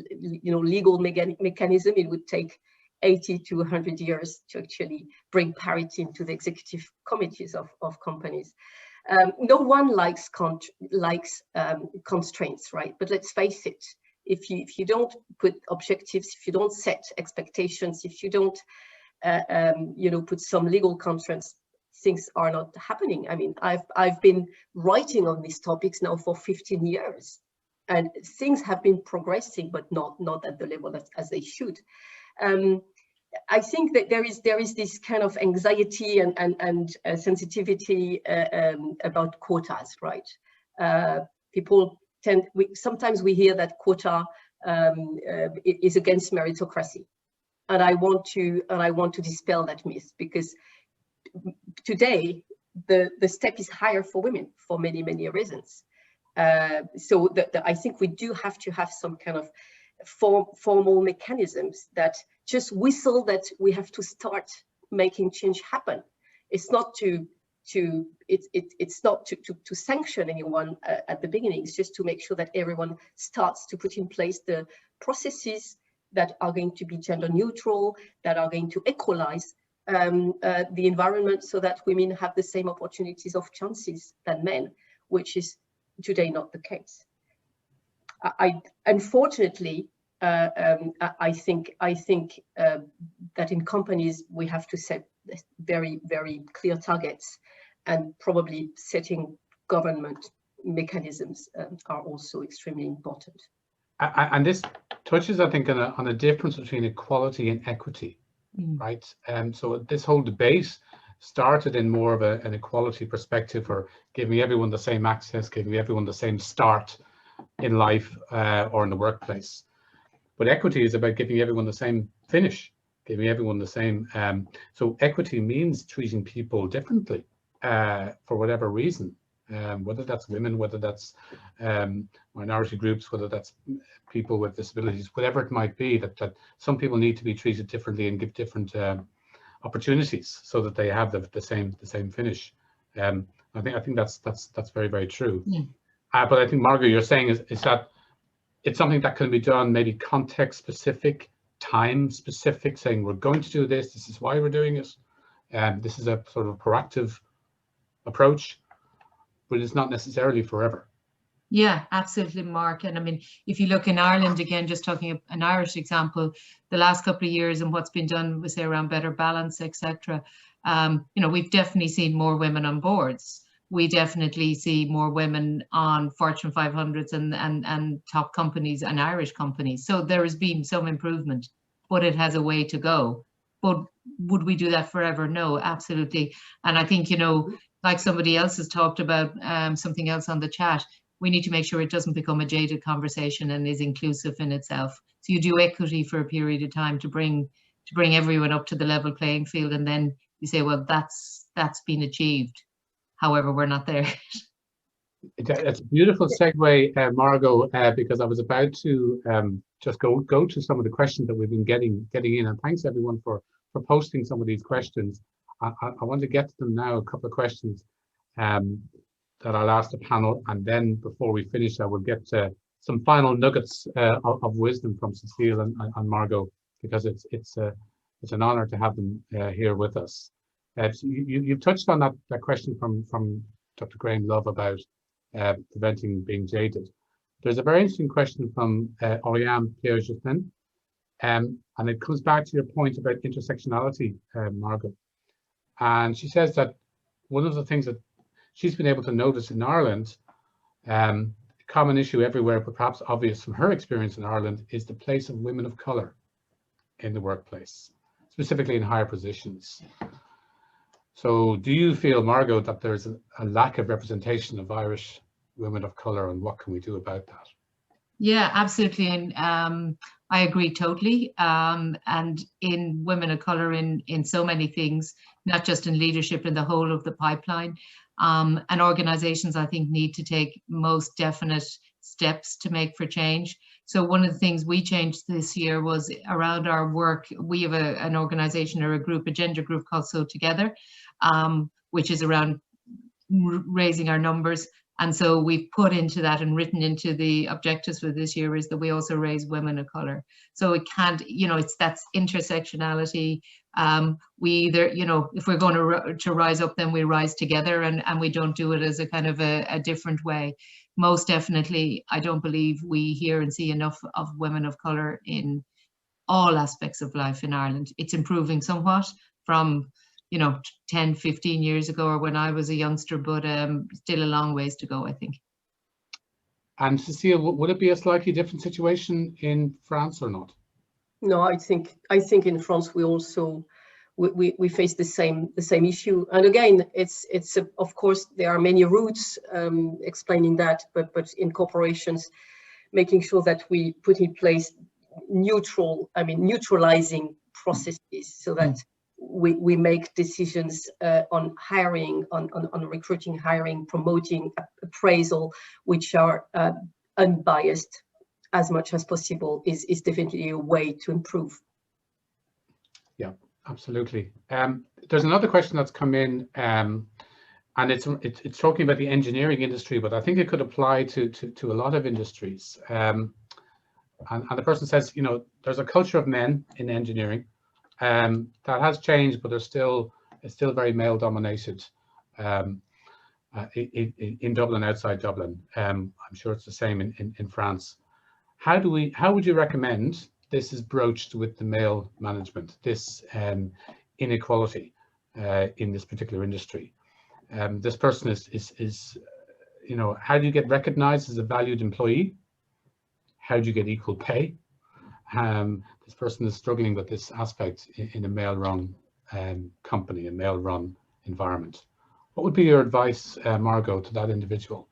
legal mechanism, it would take 80 to 100 years to actually bring parity into the executive committees of companies. No one likes constraints, right? But let's face it, if you don't put objectives, if you don't set expectations, if you don't put some legal constraints, things are not happening. I mean, I've been writing on these topics now for 15 years, and things have been progressing, but not at the level as they should. I think that there is this kind of anxiety and sensitivity about quotas, right? People sometimes we hear that quota is against meritocracy, and I want to dispel that myth, because today the step is higher for women for many reasons. So I think we do have to have some kind of formal mechanisms that just whistle that we have to start making change happen. It's not to sanction anyone at the beginning. It's just to make sure that everyone starts to put in place the processes that are going to be gender neutral, that are going to equalize the environment, so that women have the same opportunities of chances than men, which is today not the case. Unfortunately, I think that in companies we have to set very clear targets, and probably setting government mechanisms are also extremely important. And this touches, I think, on a difference between equality and equity, right? So this whole debate started in more of an equality perspective, or giving everyone the same access, giving everyone the same start in life or in the workplace. But equity is about giving everyone the same finish, giving everyone the same. So equity means treating people differently for whatever reason. whether that's women, whether that's minority groups, whether that's people with disabilities, whatever it might be, that some people need to be treated differently and give different opportunities so that they have the same finish. I think that's very, very true. Yeah. But I think, Margot, you're saying is that it's something that can be done maybe context specific, time specific, saying we're going to do this, this is why we're doing it. This is a sort of proactive approach, but it's not necessarily forever. Yeah, absolutely, Mark. And I mean, if you look in Ireland, again, just talking an Irish example, the last couple of years and what's been done, we say around better balance, etc. We've definitely seen more women on boards. We definitely see more women on Fortune 500s and top companies and Irish companies. So there has been some improvement, but it has a way to go. But would we do that forever? No, absolutely. And I think, like somebody else has talked about something else on the chat, we need to make sure it doesn't become a jaded conversation and is inclusive in itself. So you do equity for a period of time to bring everyone up to the level playing field, and then you say, well, that's been achieved. However, we're not there. It's a beautiful segue, Margot, because I was about to just go to some of the questions that we've been getting in, and thanks everyone for posting some of these questions. I want to get to them now. A couple of questions that I'll ask the panel, and then before we finish, I will get some final nuggets of wisdom from Cécile and Margot, because it's an honour to have them here with us. You've touched on that question from Dr. Graham Love about preventing being jaded. There's a very interesting question from Oriane Pierre-Justin, and it comes back to your point about intersectionality, Margot. And she says that one of the things that she's been able to notice in Ireland, a common issue everywhere, but perhaps obvious from her experience in Ireland, is the place of women of colour in the workplace, specifically in higher positions. So do you feel, Margot, that there's a lack of representation of Irish women of colour, and what can we do about that? Yeah, absolutely. And I agree totally. And in women of colour in so many things, not just in leadership, in the whole of the pipeline. And organizations, I think, need to take most definite steps to make for change. So one of the things we changed this year was around our work. We have an organization or a gender group called So Together, which is around raising our numbers. And so we've put into that and written into the objectives for this year is that we also raise women of colour. So it can't, it's that's intersectionality. We either, if we're going to rise up, then we rise together, and we don't do it as a kind of a different way. Most definitely, I don't believe we hear and see enough of women of colour in all aspects of life in Ireland. It's improving somewhat from 10, 15 years ago, or when I was a youngster, but still a long ways to go, I think. And Cécile, would it be a slightly different situation in France or not? No, I think in France we also we face the same issue. And again, it's of course there are many routes explaining that, but in corporations, making sure that we put in place neutralizing processes so that we make decisions on hiring, on recruiting, hiring, promoting, appraisal, which are unbiased as much as possible, is definitely a way to improve. Yeah, absolutely. There's another question that's come in, and it's talking about the engineering industry, but I think it could apply to a lot of industries. And the person says, there's a culture of men in engineering. That has changed, but it's still very male dominated in Dublin, outside Dublin. I'm sure it's the same in France. How would you recommend this is broached with the male management, this inequality in this particular industry? This person is how do you get recognized as a valued employee? How do you get equal pay? This person is struggling with this aspect in a male-run company, a male-run environment. What would be your advice, Margot, to that individual?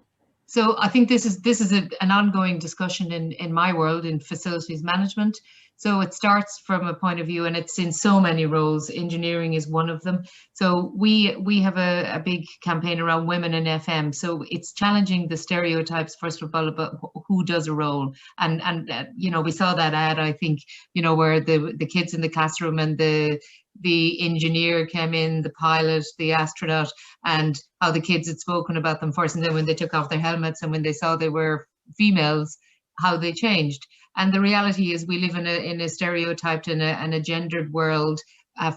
So I think this is an ongoing discussion in my world, in facilities management. So it starts from a point of view, and it's in so many roles. Engineering is one of them. So we have a big campaign around women in FM. So it's challenging the stereotypes, first of all, about who does a role. And you know, we saw that ad, I think, you know, where the kids in the classroom and the engineer came in, the pilot, the astronaut, and how the kids had spoken about them first, and then when they took off their helmets and when they saw they were females, how they changed. And the reality is we live in a stereotyped and a gendered world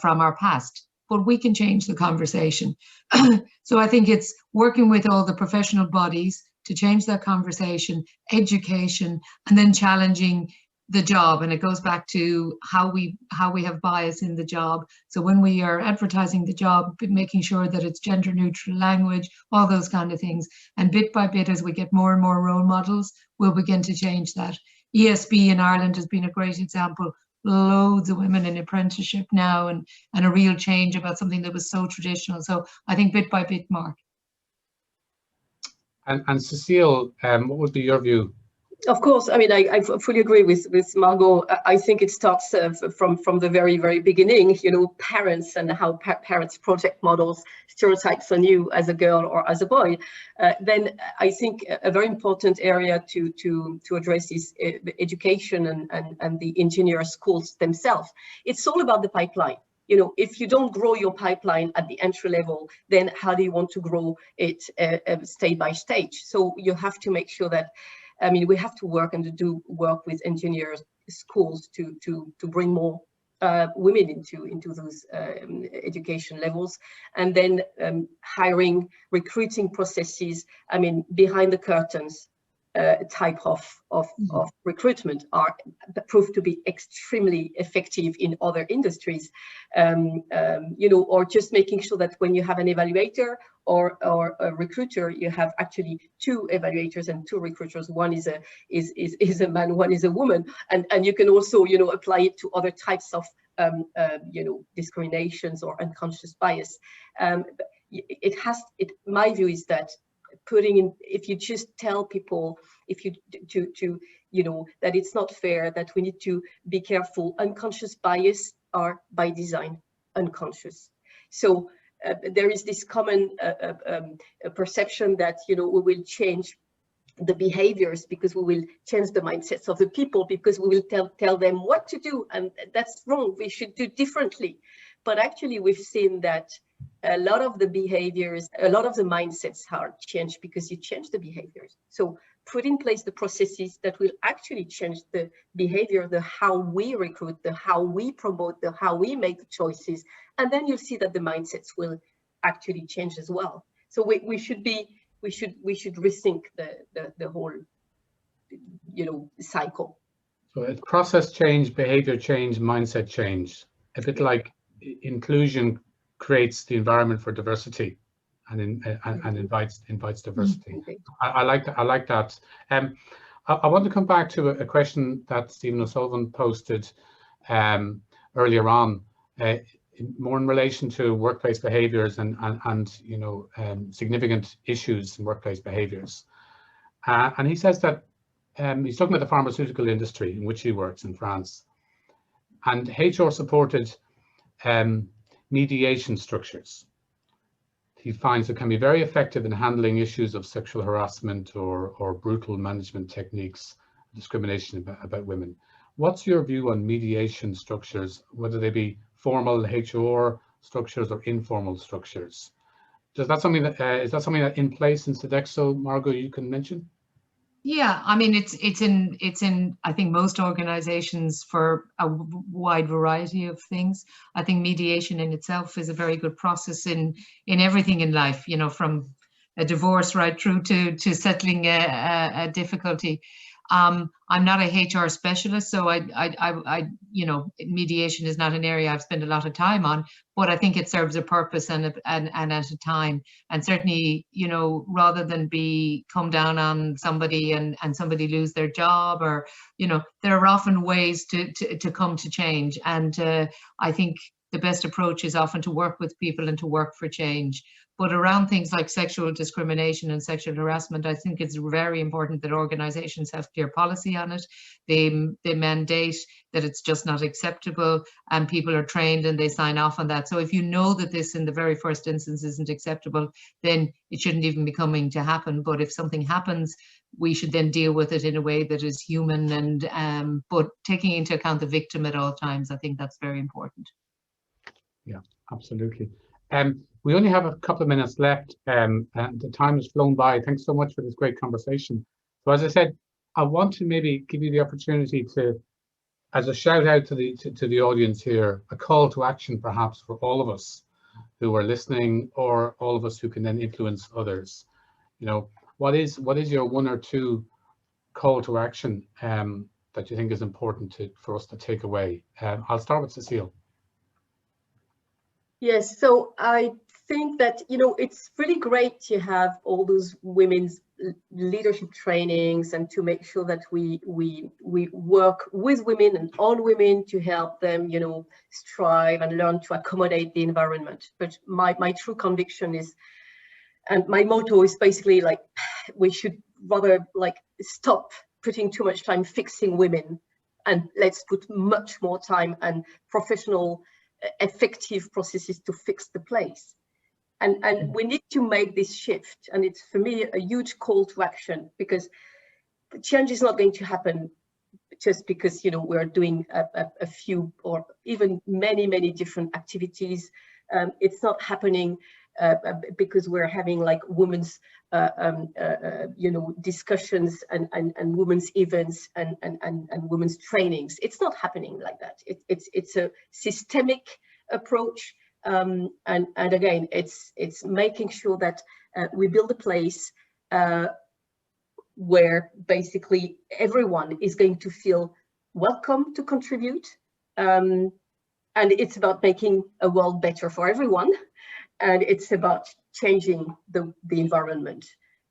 from our past, but we can change the conversation. So I think it's working with all the professional bodies to change that conversation, education, and then challenging the job. And it goes back to how we have bias in the job. So when we are advertising the job, making sure that it's gender neutral language, all those kind of things. And bit by bit, as we get more and more role models, we'll begin to change that. ESB in Ireland has been a great example. Loads of women in apprenticeship now, and a real change about something that was so traditional. So I think bit by bit, Mark. And Cécile, what would be your view? Of course, I mean, I fully agree with Margot. I think it starts from the very, very beginning, you know, parents and how parents project models, stereotypes on you as a girl or as a boy. Then I think a very important area to address is education and the engineer schools themselves. It's all about the pipeline. You know, if you don't grow your pipeline at the entry level, then how do you want to grow it stage by stage? So you have to make sure that, I mean, we have to work and do work with engineers schools to bring more women into those education levels, and then hiring, recruiting processes. I mean, behind the curtains type of recruitment are proved to be extremely effective in other industries. You know, or just making sure that when you have an evaluator or a recruiter, you have actually two evaluators and two recruiters. One is a man, one is a woman, and you can also, you know, apply it to other types of you know, discriminations or unconscious bias. My view is that putting in, if you just tell people, if you you know, that it's not fair, that we need to be careful, unconscious bias are by design unconscious. So there is this common perception that, you know, we will change the behaviors because we will change the mindsets of the people, because we will tell them what to do, and that's wrong, we should do differently. But actually we've seen that a lot of the behaviors, a lot of the mindsets are changed because you change the behaviors. So put in place the processes that will actually change the behavior, the how we recruit, the how we promote, the how we make the choices, and then you'll see that the mindsets will actually change as well. So we should rethink the whole, you know, cycle. So it's process change, behavior change, mindset change. A bit like inclusion creates the environment for diversity, and invites diversity. I like that. I want to come back to a question that Stephen O'Sullivan posted earlier on, more in relation to workplace behaviours and you know, significant issues in workplace behaviours. And he says that he's talking about the pharmaceutical industry in which he works in France, and HR supported mediation structures. He finds it can be very effective in handling issues of sexual harassment or brutal management techniques, discrimination about women. What's your view on mediation structures, whether they be formal HR structures or informal structures? Is that something that in place in Sodexo, Margot, you can mention? Yeah, I mean, it's in I think most organizations for a wide variety of things. I think mediation in itself is a very good process in everything in life, you know, from a divorce right through to settling a difficulty. I'm not a HR specialist, so I you know, mediation is not an area I've spent a lot of time on, but I think it serves a purpose and at a time. And certainly, you know, rather than come down on somebody and somebody lose their job, or, you know, there are often ways to come to change. And I think the best approach is often to work with people and to work for change. But around things like sexual discrimination and sexual harassment, I think it's very important that organizations have clear policy on it. They mandate that it's just not acceptable, and people are trained and they sign off on that. So if you know that this in the very first instance isn't acceptable, then it shouldn't even be coming to happen. But if something happens, we should then deal with it in a way that is human and but taking into account the victim at all times. I think that's very important. Yeah, absolutely. We only have a couple of minutes left, and the time has flown by. Thanks so much for this great conversation. So as I said, I want to maybe give you the opportunity to, as a shout out to the audience here, a call to action perhaps for all of us who are listening, or all of us who can then influence others. You know, what is your one or two call to action that you think is important for us to take away? I'll start with Cécile. Yes, so I think that, you know, it's really great to have all those women's leadership trainings and to make sure that we work with women and on women to help them, you know, strive and learn to accommodate the environment. But my true conviction is, and my motto is basically like, we should rather like stop putting too much time fixing women, and let's put much more time and professional effective processes to fix the place. And we need to make this shift, and it's for me a huge call to action, because the change is not going to happen just because, you know, we're doing a few or even many different activities. It's not happening because we're having like women's you know, discussions and women's events and women's trainings. It's not happening like that. It's a systemic approach, and again, it's making sure that we build a place where basically everyone is going to feel welcome to contribute, and it's about making a world better for everyone, and it's about changing the environment,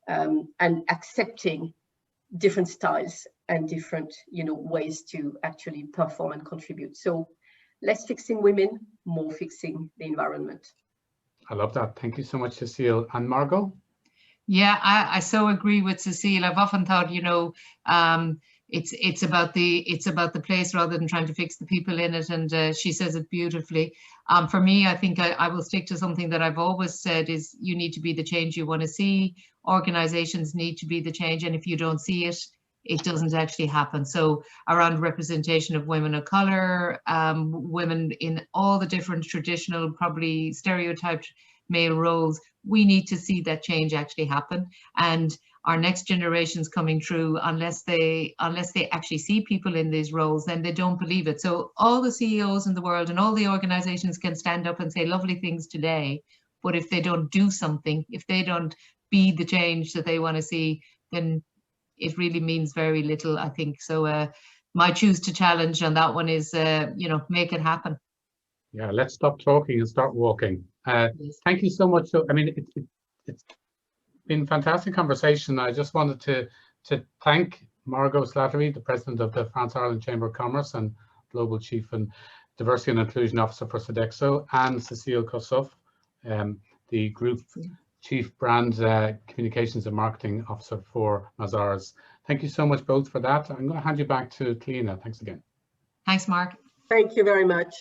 and accepting different styles and different, you know, ways to actually perform and contribute. So less fixing women, more fixing the environment. I love that. Thank you so much, Cécile. And Margot? Yeah, I so agree with Cécile. I've often thought, you know, it's about the place rather than trying to fix the people in it, and she says it beautifully. For me, I think I will stick to something that I've always said is, you need to be the change you want to see. Organizations need to be the change, and if you don't see it, it doesn't actually happen. So around representation of women of color, women in all the different traditional, probably stereotyped male roles, we need to see that change actually happen. And our next generations coming through, unless they actually see people in these roles, then they don't believe it. So all the CEOs in the world and all the organizations can stand up and say lovely things today, but if they don't do something, if they don't be the change that they want to see, then it really means very little, I think. So my choose to challenge on that one is, you know, make it happen. Yeah, let's stop talking and start walking. Yes. Thank you so much. So, I mean, it's been a fantastic conversation. I just wanted to thank Margot Slattery, the president of the France-Ireland Chamber of Commerce and Global Chief and Diversity and Inclusion Officer for Sodexo, and Cécile Kossoff, the Group Chief Brand Communications and Marketing Officer for Mazars. Thank you so much both for that. I'm going to hand you back to Cliona. Thanks again. Thanks, Mark. Thank you very much.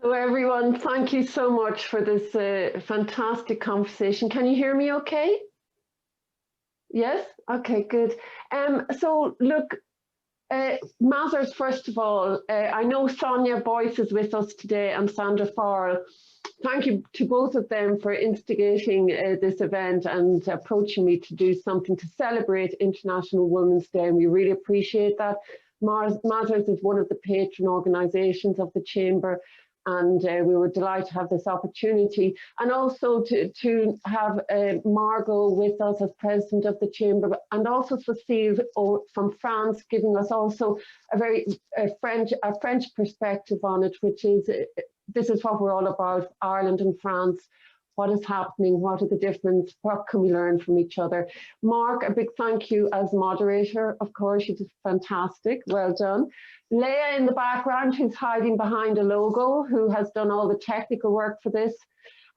So everyone, thank you so much for this fantastic conversation. Can you hear me okay? Yes? Okay, good. So look, Mazars, first of all, I know Sonia Boyce is with us today and Sandra Farrell. Thank you to both of them for instigating this event and approaching me to do something to celebrate International Women's Day, and we really appreciate that. Mazars is one of the patron organisations of the Chamber, and we were delighted to have this opportunity, and also to have Margot with us as president of the Chamber, and also Cécile from France, giving us also a French perspective on it, which is this is what we're all about, Ireland and France what is happening, what are the difference, what can we learn from each other. Mark, a big thank you as moderator. Of course, you did fantastic. Well done. Leah in the background, who's hiding behind a logo, who has done all the technical work for this.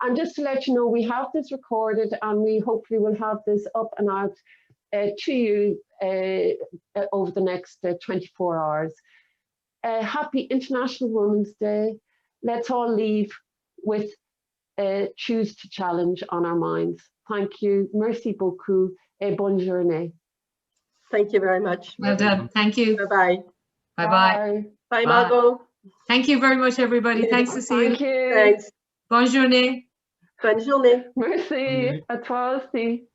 And just to let you know, we have this recorded and we hopefully will have this up and out to you over the next 24 hours. Happy International Women's Day. Let's all leave with choose to challenge on our minds. Thank you. Merci beaucoup et bonne journée. Thank you very much. Well done. Thank you. Bye-bye. Bye-bye. Bye, Margot. Thank you very much, everybody. Thanks, Cécile. Thank you. Thanks. Bonne journée. Bonne journée. Merci. À toi aussi.